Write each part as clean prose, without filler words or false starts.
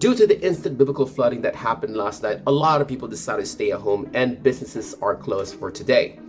Due to the instant biblical flooding that happened last night, a lot of people decided to stay at home and businesses are closed for today.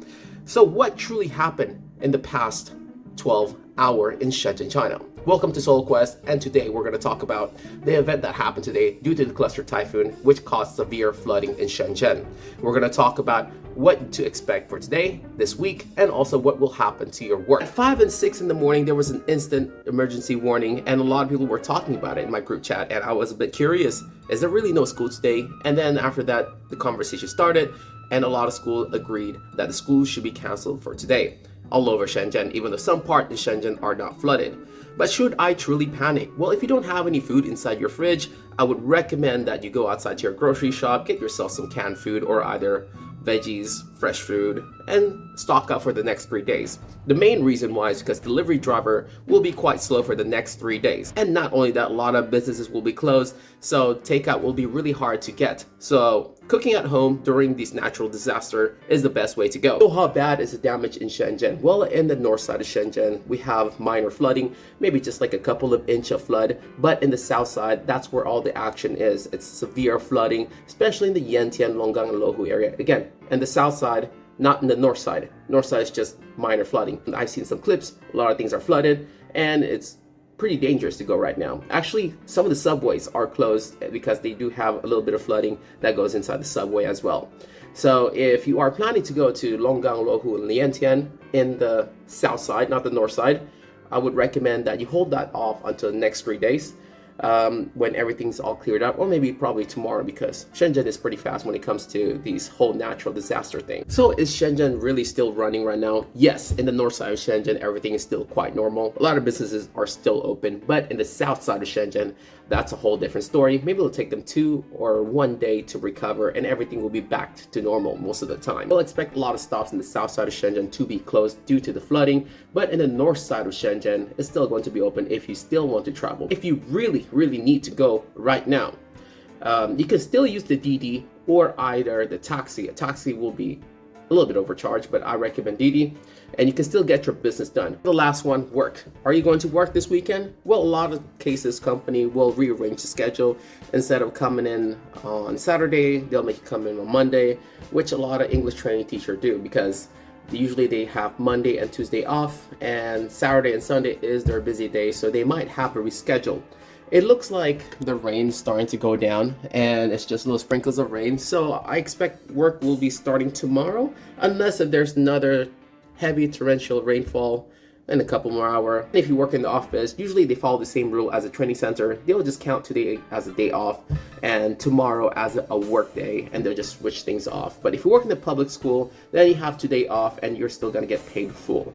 So what truly happened in the past 12 hours in Shenzhen, China? Welcome to Seoul Quest, and today we're going to talk about the event that happened today due to the cluster typhoon, which caused severe flooding in Shenzhen. We're going to talk about what to expect for today, this week, and also what will happen to your work. At 5 and 6 in the morning, there was an instant emergency warning, and a lot of people were talking about it in my group chat, and I was a bit curious, is there really no school today? And then after that, the conversation started, and a lot of schools agreed that the schools should be canceled for today all over Shenzhen, even though some parts in Shenzhen are not flooded. But should I truly panic? Well, if you don't have any food inside your fridge, I would recommend that you go outside to your grocery shop, get yourself some canned food or either veggies, fresh food, and stock up for the next 3 days. The main reason why is because delivery driver will be quite slow for the next 3 days. And not only that, a lot of businesses will be closed, so takeout will be really hard to get. So cooking at home during these natural disaster is the best way to go. So how bad is the damage in Shenzhen? Well, in the north side of Shenzhen, we have minor flooding, maybe just like a couple of inches of flood, but in the south side, that's where all the action is. It's severe flooding, especially in the Yantian, Longgang, and Lohu area. Again, and the south side, not in the north side. North side is just minor flooding. I've seen some clips, a lot of things are flooded, and it's pretty dangerous to go right now. Actually, some of the subways are closed because they do have a little bit of flooding that goes inside the subway as well. So if you are planning to go to Longgang, Lohu, and Liantian in the south side, not the north side, I would recommend that you hold that off until the next 3 days. When everything's all cleared up, or maybe probably tomorrow, because Shenzhen is pretty fast when it comes to these whole natural disaster things. So is Shenzhen really still running right now? Yes, in the north side of Shenzhen, everything is still quite normal. A lot of businesses are still open, but in the south side of Shenzhen, that's a whole different story. Maybe it'll take them 2 or 1 day to recover and everything will be back to normal most of the time. We'll expect a lot of stops in the south side of Shenzhen to be closed due to the flooding, but in the north side of Shenzhen, it's still going to be open if you still want to travel. If you really need to go right now, you can still use the DD or either the taxi. A taxi will be a little bit overcharged, but I recommend DD, and you can still get your business done. The last one, work. Are you going to work this weekend? Well, a lot of cases, company will rearrange the schedule. Instead of coming in on Saturday, they'll make you come in on Monday, which a lot of English training teachers do, because usually they have Monday and Tuesday off, and Saturday and Sunday is their busy day, so they might have to reschedule. It looks like the rain's starting to go down, and it's just little sprinkles of rain, so I expect work will be starting tomorrow, unless if there's another heavy torrential rainfall in a couple more hours. If you work in the office, usually they follow the same rule as a training center. They'll just count today as a day off and tomorrow as a work day, and they'll just switch things off. But if you work in the public school, then you have today off and you're still gonna get paid full.